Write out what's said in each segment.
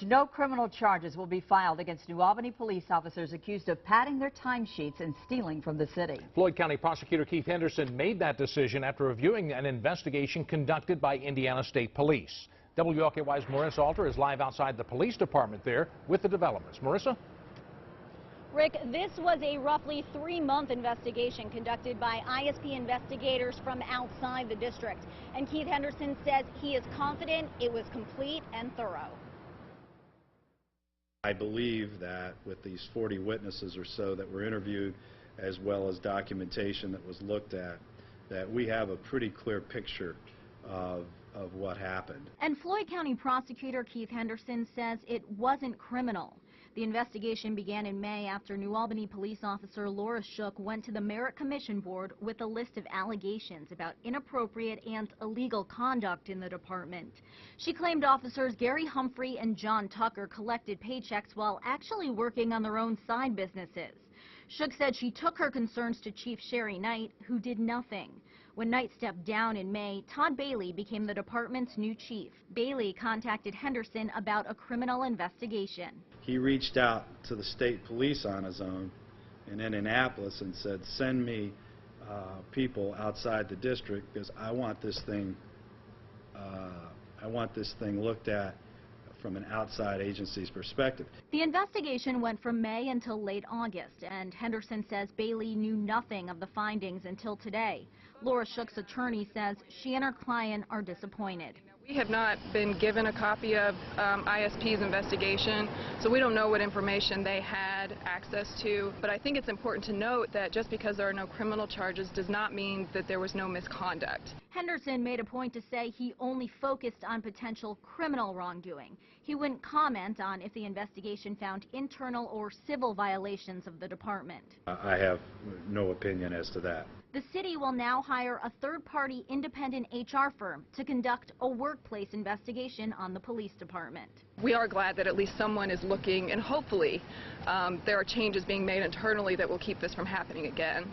No criminal charges will be filed against New Albany police officers accused of padding their timesheets and stealing from the city. Floyd County Prosecutor Keith Henderson made that decision after reviewing an investigation conducted by Indiana State Police. WLKY's Marissa Alter is live outside the police department there with the developments. Marissa? Rick, this was a roughly 3-month investigation conducted by ISP investigators from outside the district. And Keith Henderson says he is confident it was complete and thorough. I believe that with these 40 witnesses or so that were interviewed, as well as documentation that was looked at, that we have a pretty clear picture of what happened. And Floyd County Prosecutor Keith Henderson says it wasn't criminal. The investigation began in May after New Albany police officer Laura Shook went to the Merit Commission Board with a list of allegations about inappropriate and illegal conduct in the department. She claimed officers Gary Humphrey and John Tucker collected paychecks while actually working on their own side businesses. Shook said she took her concerns to Chief Sherry Knight, who did nothing. When Knight stepped down in May, Todd Bailey became the department's new chief. Bailey contacted Henderson about a criminal investigation. He reached out to the state police on his own in Indianapolis and said, send me people outside the district because I want this thing looked at from an outside agency's perspective. The investigation went from May until late August, and Henderson says Bailey knew nothing of the findings until today. Laura Shook's attorney says she and her client are disappointed. We have not been given a copy of ISP's investigation, so we don't know what information they had access to. But I think it's important to note that just because there are no criminal charges does not mean that there was no misconduct. Henderson made a point to say he only focused on potential criminal wrongdoing. He wouldn't comment on if the investigation found internal or civil violations of the department. I have no opinion as to that. The city will now hire a third-party independent HR firm to conduct a workplace investigation on the police department. We are glad that at least someone is looking, and hopefully there are changes being made internally that will keep this from happening again.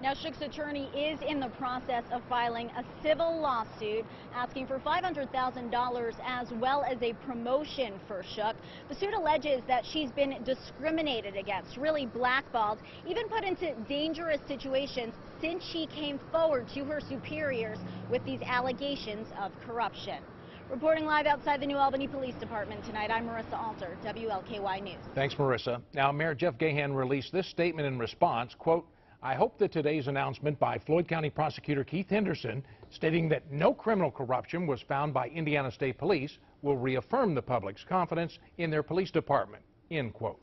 Now, Shook's attorney is in the process of filing a civil lawsuit asking for $500,000 as well as a promotion for Shook. The suit alleges that she's been discriminated against, really blackballed, even put into dangerous situations since she came forward to her superiors with these allegations of corruption. Reporting live outside the New Albany Police Department tonight, I'm Marissa Alter, WLKY News. Thanks, Marissa. Now, Mayor Jeff Gahan released this statement in response, quote, I hope that today's announcement by Floyd County Prosecutor Keith Henderson stating that no criminal corruption was found by Indiana State Police will reaffirm the public's confidence in their police department, end quote.